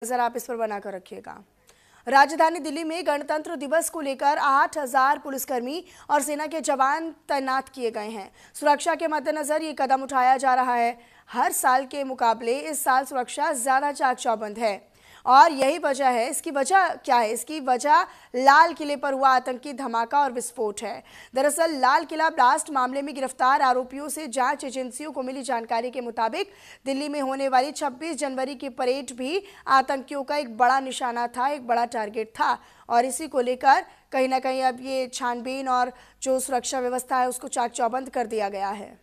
नजर आप इस पर बनाकर रखिएगा। राजधानी दिल्ली में गणतंत्र दिवस को लेकर 8000 पुलिसकर्मी और सेना के जवान तैनात किए गए हैं। सुरक्षा के मद्देनजर ये कदम उठाया जा रहा है। हर साल के मुकाबले इस साल सुरक्षा ज्यादा चाक चौबंद है और यही वजह है। इसकी वजह क्या है? इसकी वजह लाल किले पर हुआ आतंकी धमाका और विस्फोट है। दरअसल लाल किला ब्लास्ट मामले में गिरफ्तार आरोपियों से जांच एजेंसियों को मिली जानकारी के मुताबिक दिल्ली में होने वाली 26 जनवरी की परेड भी आतंकियों का एक बड़ा निशाना था, एक बड़ा टारगेट था और इसी को लेकर कहीं ना कहीं अब ये छानबीन और जो सुरक्षा व्यवस्था है उसको चाक चौबंद कर दिया गया है।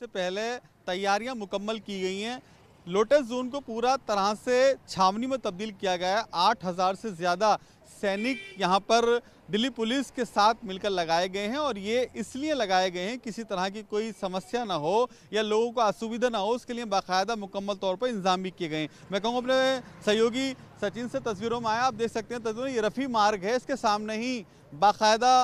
से पहले तैयारियां मुकम्मल की गई हैं। लोटस जोन को पूरा तरह से छावनी में तब्दील किया गया है। 8000 से ज़्यादा सैनिक यहां पर दिल्ली पुलिस के साथ मिलकर लगाए गए हैं और ये इसलिए लगाए गए हैं किसी तरह की कोई समस्या ना हो या लोगों को असुविधा ना हो, उसके लिए बाकायदा मुकम्मल तौर पर इंतजाम भी किए गए हैं। मैं कहूँगा अपने सहयोगी सचिन से तस्वीरों में आया, आप देख सकते हैं तस्वीरों, ये रफ़ी मार्ग है, इसके सामने ही बाकायदा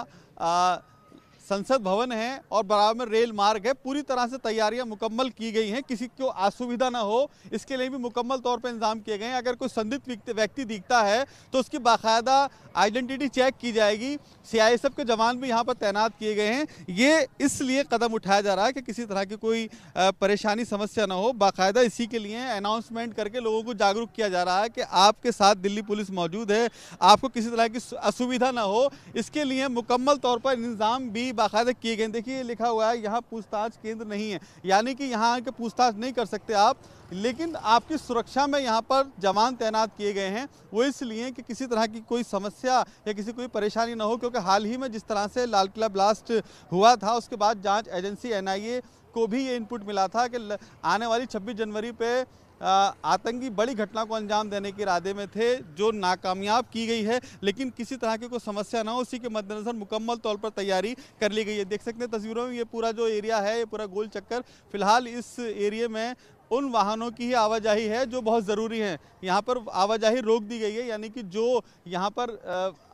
संसद भवन है और बराबर में रेल मार्ग है। पूरी तरह से तैयारियां मुकम्मल की गई हैं, किसी को असुविधा ना हो इसके लिए भी मुकम्मल तौर पर इंतजाम किए गए हैं। अगर कोई संदिग्ध व्यक्ति दिखता है तो उसकी बाकायदा आइडेंटिटी चेक की जाएगी। सीआईएसएफ के जवान भी यहां पर तैनात किए गए हैं। ये इसलिए कदम उठाया जा रहा है कि किसी तरह की कोई परेशानी समस्या ना हो। बाकायदा इसी के लिए अनाउंसमेंट करके लोगों को जागरूक किया जा रहा है कि आपके साथ दिल्ली पुलिस मौजूद है, आपको किसी तरह की असुविधा ना हो, इसके लिए मुकम्मल तौर पर इंतजाम भी बाकायदा किए गए। देखिए लिखा हुआ है यहाँ पूछताछ केंद्र नहीं है, यानी कि यहाँ आके पूछताछ नहीं कर सकते आप, लेकिन आपकी सुरक्षा में यहाँ पर जवान तैनात किए गए हैं। वो इसलिए कि किसी तरह की कोई समस्या या किसी कोई परेशानी ना हो, क्योंकि हाल ही में जिस तरह से लाल किला ब्लास्ट हुआ था उसके बाद जांच एजेंसी एनआईए को भी ये इनपुट मिला था कि आने वाली 26 जनवरी पे आतंकी बड़ी घटना को अंजाम देने के इरादे में थे, जो नाकामयाब की गई है, लेकिन किसी तरह की कोई समस्या ना हो उसी के मद्देनजर मुकम्मल तौर पर तैयारी कर ली गई है। देख सकते हैं तस्वीरों में ये पूरा जो एरिया है, ये पूरा गोल चक्कर, फिलहाल इस एरिया में उन वाहनों की ही आवाजाही है जो बहुत ज़रूरी है। यहाँ पर आवाजाही रोक दी गई है, यानी कि जो यहाँ पर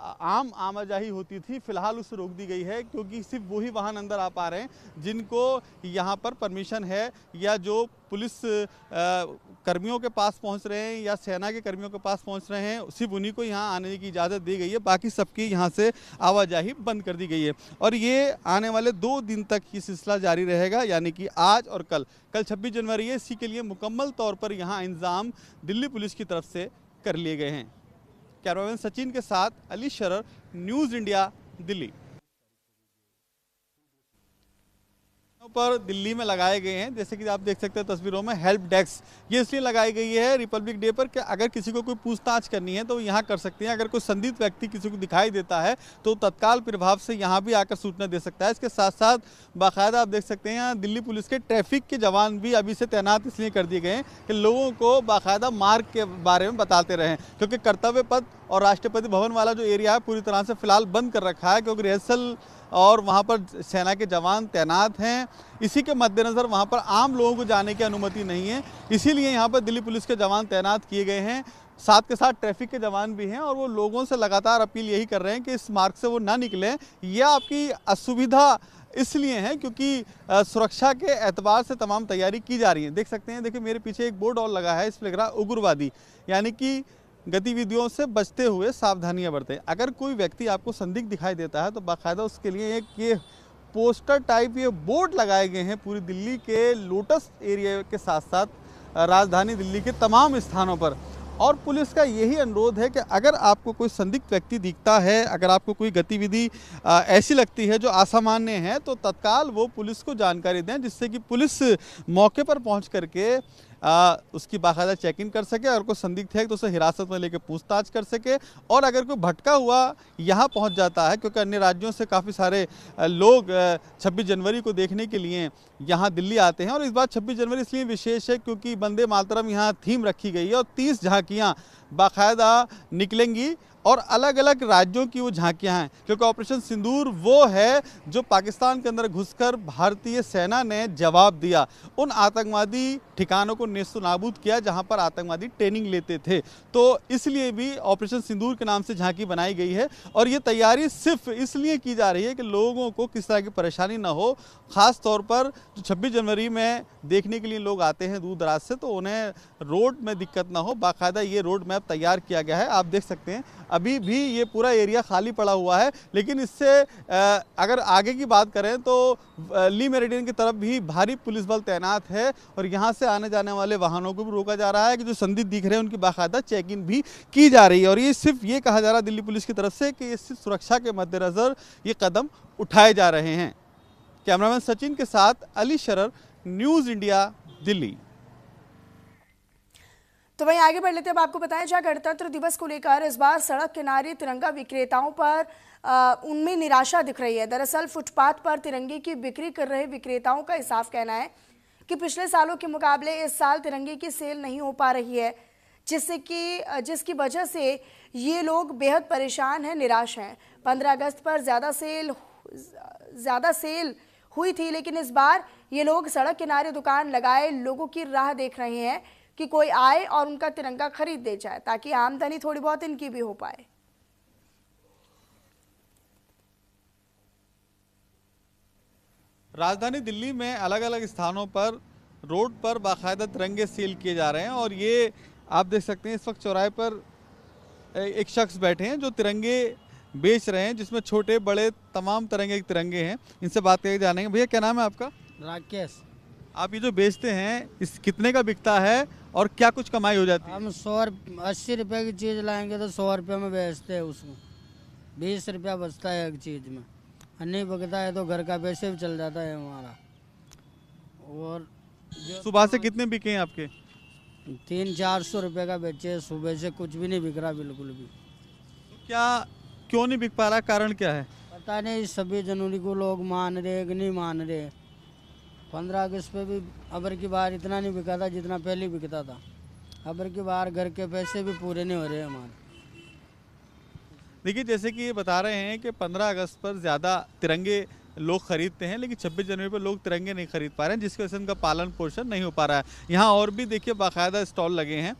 आम आवाजाही होती थी फिलहाल उसे रोक दी गई है, क्योंकि सिर्फ वही वाहन अंदर आ पा रहे हैं जिनको यहाँ पर परमिशन है या जो पुलिस कर्मियों के पास पहुँच रहे हैं या सेना के कर्मियों के पास पहुँच रहे हैं, सिर्फ उन्हीं को यहाँ आने की इजाज़त दी गई है। बाकी सबकी यहाँ से आवाजाही बंद कर दी गई है और ये आने वाले 2 दिन तक ये सिलसिला जारी रहेगा, यानी कि आज और कल 26 जनवरी है। इसी के लिए मुकम्मल तौर पर यहाँ इंतजाम दिल्ली पुलिस की तरफ से कर लिए गए हैं। कैमरामैन सचिन के साथ अली शरर, न्यूज़ इंडिया, दिल्ली। पर दिल्ली में लगाए गए हैं, जैसे कि आप देख सकते हैं तस्वीरों में हेल्प डेस्क, ये इसलिए लगाई गई है रिपब्लिक डे पर कि अगर किसी को कोई पूछताछ करनी है तो यहाँ कर सकते हैं। अगर कोई संदिग्ध व्यक्ति किसी को दिखाई देता है तो तत्काल प्रभाव से यहाँ भी आकर सूचना दे सकता है। इसके साथ साथ बाकायदा आप देख सकते हैं यहाँ दिल्ली पुलिस के ट्रैफिक के जवान भी अभी से तैनात इसलिए कर दिए गए हैं कि लोगों को बाकायदा मार्ग के बारे में बताते रहें, क्योंकि कर्तव्य पथ और राष्ट्रपति भवन वाला जो एरिया है पूरी तरह से फिलहाल बंद कर रखा है, क्योंकि रिहर्सल और वहाँ पर सेना के जवान तैनात हैं। इसी के मद्देनज़र वहाँ पर आम लोगों को जाने की अनुमति नहीं है, इसीलिए यहाँ पर दिल्ली पुलिस के जवान तैनात किए गए हैं। साथ के साथ ट्रैफिक के जवान भी हैं और वो लोगों से लगातार अपील यही कर रहे हैं कि इस मार्ग से वो ना निकलें। यह आपकी असुविधा इसलिए है क्योंकि सुरक्षा के एतबार से तमाम तैयारी की जा रही है। देख सकते हैं, देखिए मेरे पीछे एक बोर्ड और लगा है, इस पर लिख रहा है उग्रवादी, यानी कि गतिविधियों से बचते हुए सावधानियां बरतें। अगर कोई व्यक्ति आपको संदिग्ध दिखाई देता है तो बाकायदा उसके लिए एक ये पोस्टर टाइप ये बोर्ड लगाए गए हैं पूरी दिल्ली के लोटस एरिया के साथ साथ राजधानी दिल्ली के तमाम स्थानों पर। और पुलिस का यही अनुरोध है कि अगर आपको कोई संदिग्ध व्यक्ति दिखता है, अगर आपको कोई गतिविधि ऐसी लगती है जो असामान्य है, तो तत्काल वो पुलिस को जानकारी दें, जिससे कि पुलिस मौके पर पहुंच करके उसकी बाकायदा चेक इन कर सके और कोई संदिग्ध है तो उसे हिरासत में लेकर पूछताछ कर सके। और अगर कोई भटका हुआ यहाँ पहुँच जाता है, क्योंकि अन्य राज्यों से काफ़ी सारे लोग 26 जनवरी को देखने के लिए यहाँ दिल्ली आते हैं और इस बार 26 जनवरी इसलिए विशेष है क्योंकि वंदे मातरम यहाँ थीम रखी गई है और 30 झांकियाँ बाकायदा निकलेंगी और अलग अलग राज्यों की वो झांकियां हैं, क्योंकि ऑपरेशन सिंदूर वो है जो पाकिस्तान के अंदर घुसकर भारतीय सेना ने जवाब दिया, उन आतंकवादी ठिकानों को नेस्तनाबूद किया जहां पर आतंकवादी ट्रेनिंग लेते थे। तो इसलिए भी ऑपरेशन सिंदूर के नाम से झांकी बनाई गई है और ये तैयारी सिर्फ इसलिए की जा रही है कि लोगों को किस तरह की परेशानी ना हो। ख़ास तौर पर जो 26 जनवरी में देखने के लिए लोग आते हैं दूर दराज से, तो उन्हें रोड में दिक्कत ना हो, बाकायदा ये रोड मैप तैयार किया गया है। आप देख सकते हैं अभी भी ये पूरा एरिया खाली पड़ा हुआ है, लेकिन इससे अगर आगे की बात करें तो ली मेरिडियन की तरफ भी भारी पुलिस बल तैनात है और यहाँ से आने जाने वाले वाहनों को भी रोका जा रहा है कि जो संदिग्ध दिख रहे हैं उनकी बाकायदा चेकिंग भी की जा रही है। और ये सिर्फ ये कहा जा रहा है दिल्ली पुलिस की तरफ से कि ये सिर्फ सुरक्षा के मद्देनज़र ये कदम उठाए जा रहे हैं। कैमरामैन सचिन के साथ अली शरर, न्यूज़ इंडिया, दिल्ली। तो वहीं आगे बढ़ लेते हैं। अब आपको बताएं, जहां गणतंत्र दिवस को लेकर इस बार सड़क किनारे तिरंगा विक्रेताओं पर उनमें निराशा दिख रही है। दरअसल फुटपाथ पर तिरंगे की बिक्री कर रहे विक्रेताओं का साफ कहना है कि पिछले सालों के मुकाबले इस साल तिरंगे की सेल नहीं हो पा रही है, जिसकी वजह से ये लोग बेहद परेशान हैं, निराश हैं। 15 अगस्त पर ज़्यादा सेल हुई थी, लेकिन इस बार ये लोग सड़क किनारे दुकान लगाए लोगों की राह देख रहे हैं कि कोई आए और उनका तिरंगा खरीद दे जाए, ताकि आमदनी थोड़ी बहुत इनकी भी हो पाए। राजधानी दिल्ली में अलग अलग स्थानों पर रोड पर बाकायदा तिरंगे सेल किए जा रहे हैं और ये आप देख सकते हैं इस वक्त चौराहे पर एक शख्स बैठे हैं जो तिरंगे बेच रहे हैं, जिसमें छोटे बड़े तमाम तरह के तिरंगे हैं। इनसे बात करके जानेंगे। भैया क्या नाम है आपका? राकेश। आप ये जो बेचते हैं इस कितने का बिकता है और क्या कुछ कमाई हो जाती है? हम 80 रुपये की चीज़ लाएंगे तो 100 रुपये में बेचते हैं, उसको 20 रुपया बचता है एक चीज़ में। नहीं बिकता है तो घर का पैसे भी चल जाता है हमारा। और सुबह से कितने बिके हैं आपके? 300-400 रुपये का बेचे, सुबह से कुछ भी नहीं बिक रहा बिल्कुल भी। क्या क्यों नहीं बिक पा रहा, कारण क्या है? पता नहीं, 26 जनवरी को लोग मान रहे कि नहीं मान रहे। 15 अगस्त पे भी अबर की बार इतना नहीं बिका था जितना पहले बिकता था। अबर की बार घर के पैसे भी पूरे नहीं हो रहे हमारे। देखिए, जैसे कि ये बता रहे हैं कि 15 अगस्त पर ज़्यादा तिरंगे लोग खरीदते हैं, लेकिन 26 जनवरी पर लोग तिरंगे नहीं खरीद पा रहे हैं, जिसकी वजह से उनका पालन पोषण नहीं हो पा रहा है। यहाँ और भी देखिए बाकायदा स्टॉल लगे हैं।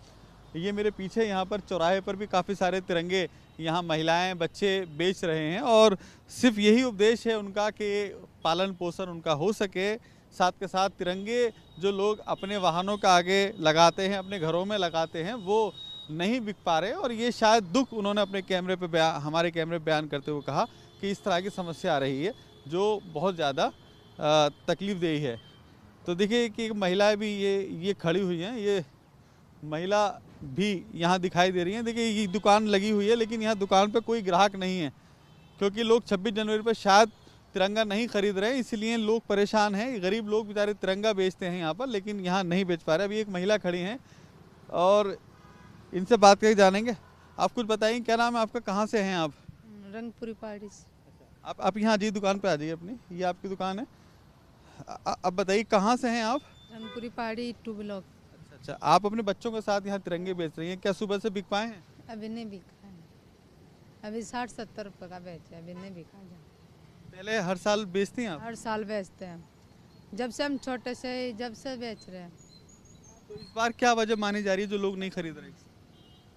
ये मेरे पीछे यहाँ पर चौराहे पर भी काफ़ी सारे तिरंगे यहाँ महिलाएं बच्चे बेच रहे हैं और सिर्फ यही उपदेश है उनका कि पालन पोषण उनका हो सके। साथ के साथ तिरंगे जो लोग अपने वाहनों का आगे लगाते हैं, अपने घरों में लगाते हैं, वो नहीं बिक पा रहे और ये शायद दुख उन्होंने अपने कैमरे पे हमारे कैमरे पे बयान करते हुए कहा कि इस तरह की समस्या आ रही है जो बहुत ज़्यादा तकलीफ़देही है। तो देखिए कि महिलाएं भी ये खड़ी हुई हैं, ये महिला भी यहाँ दिखाई दे रही हैं। देखिए ये दुकान लगी हुई है, लेकिन यहाँ दुकान पे कोई ग्राहक नहीं है क्योंकि लोग 26 जनवरी पर शायद तिरंगा नहीं खरीद रहे हैं, इसलिए लोग परेशान हैं। गरीब लोग बेचारे तिरंगा बेचते हैं यहाँ पर, लेकिन यहाँ नहीं बेच पा रहे। अभी एक महिला खड़ी हैं और इनसे बात करके जानेंगे। आप कुछ बताइए, क्या नाम है आपका, कहाँ से हैं आप? रंगपुरी पहाड़ी से। आप यहाँ आ जाइए, दुकान पे आ जाइए अपनी, ये आपकी दुकान है। अब बताइए कहाँ से हैं आप? रंगपुरी पहाड़ी 2 ब्लॉक। अच्छा, आप अपने बच्चों के साथ यहाँ तिरंगे बेच रही हैं, क्या सुबह से बिक पाए हैं? अभी नहीं बिका है, अभी 60-70 रुपये का बेचे, अभी नहीं बिका है। पहले हर साल बेचती हैं आप? हर साल बेचते हैं, जब से हम छोटे से जब से बेच रहे हैं। तो इस बार क्या वजह मानी जा रही है जो लोग नहीं खरीद रहे?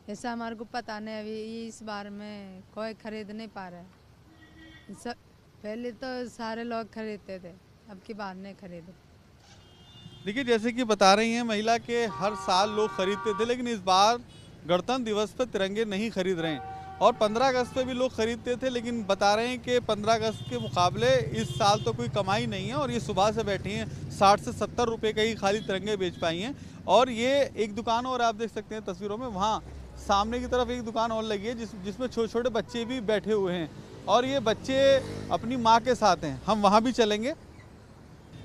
ऐसा हमारे को पता नहीं, अभी इस बार में कोई खरीद नहीं पा रहा है। पहले तो सारे लोग खरीदते थे, अब की बार नहीं खरीदे। देखिए, जैसे कि बता रही हैं महिला के हर साल लोग खरीदते थे, लेकिन इस बार गणतंत्र दिवस पर तिरंगे नहीं खरीद रहे हैं। और 15 अगस्त पे भी लोग खरीदते थे, लेकिन बता रहे हैं कि 15 अगस्त के मुकाबले इस साल तो कोई कमाई नहीं है और ये सुबह से बैठी हैं, 60 से 70 रुपये का ही खाली तिरंगे बेच पाई हैं। और ये एक दुकान और आप देख सकते हैं तस्वीरों में, वहाँ सामने की तरफ एक दुकान और लगी है जिसमें छोटे छोटे बच्चे भी बैठे हुए हैं और ये बच्चे अपनी माँ के साथ हैं। हम वहाँ भी चलेंगे।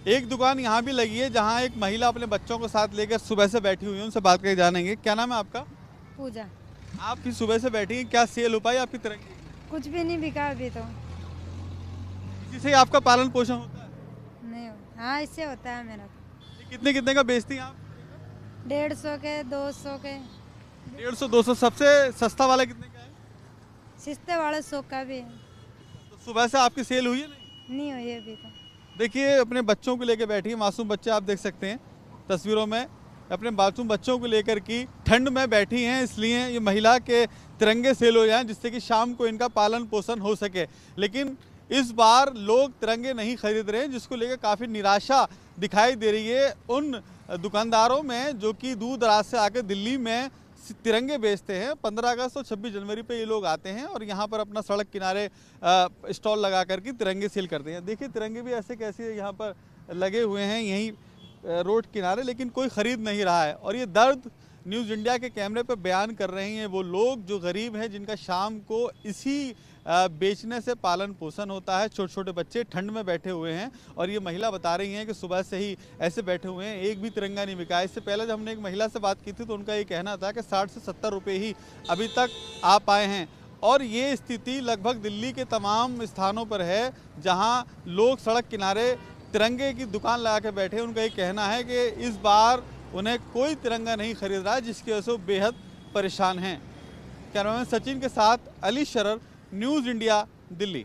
एक दुकान यहाँ भी लगी है जहाँ एक महिला अपने बच्चों को साथ लेकर सुबह से बैठी हुई है, उनसे बात करके जानेंगे। क्या नाम है आपका? पूजा। आप भी सुबह से बैठी हैं, क्या सेल हो पाई आपकी तिरंगे? कुछ भी नहीं बिका अभी तो। इसी से आपका पालन पोषण होता है? नहीं हो, हाँ इससे होता है मेरा। कितने कितने का बेचती हैं आप? 150 के, 200 के। 150-200। सबसे सस्ता वाला कितने का है? सस्ते वाले शौक का भी है। तो सुबह से आपकी सेल हुई है? नहीं हुई अभी तो। देखिए अपने बच्चों को लेकर बैठी है, मासूम बच्चे आप देख सकते हैं तस्वीरों में, अपने मासूम बच्चों को लेकर की ठंड में बैठी हैं, इसलिए ये महिला के तिरंगे सेल हो जाएं जिससे कि शाम को इनका पालन पोषण हो सके। लेकिन इस बार लोग तिरंगे नहीं खरीद रहे हैं, जिसको लेकर काफ़ी निराशा दिखाई दे रही है उन दुकानदारों में जो कि दूर दराज से आकर दिल्ली में तिरंगे बेचते हैं। 15 अगस्त और 26 जनवरी पे ये लोग आते हैं और यहाँ पर अपना सड़क किनारे स्टॉल लगा करके तिरंगे सेल करते हैं। देखिए तिरंगे भी ऐसे कैसे यहाँ पर लगे हुए हैं यहीं रोड किनारे, लेकिन कोई ख़रीद नहीं रहा है। और ये दर्द न्यूज़ इंडिया के कैमरे पर बयान कर रहे हैं वो लोग जो गरीब हैं, जिनका शाम को इसी बेचने से पालन पोषण होता है। छोटे छोटे बच्चे ठंड में बैठे हुए हैं और ये महिला बता रही हैं कि सुबह से ही ऐसे बैठे हुए हैं, एक भी तिरंगा नहीं बिका। इससे पहले जब हमने एक महिला से बात की थी तो उनका ये कहना था कि 60 से 70 रुपये ही अभी तक आ पाए हैं। और ये स्थिति लगभग दिल्ली के तमाम स्थानों पर है जहाँ लोग सड़क किनारे तिरंगे की दुकान लगा के बैठे। उनका ये कहना है कि इस बार उन्हें कोई तिरंगा नहीं खरीद रहा है, जिसकी वजह से वो बेहद परेशान हैं। कैमरामैन सचिन के साथ अली शरर, न्यूज़ इंडिया, दिल्ली।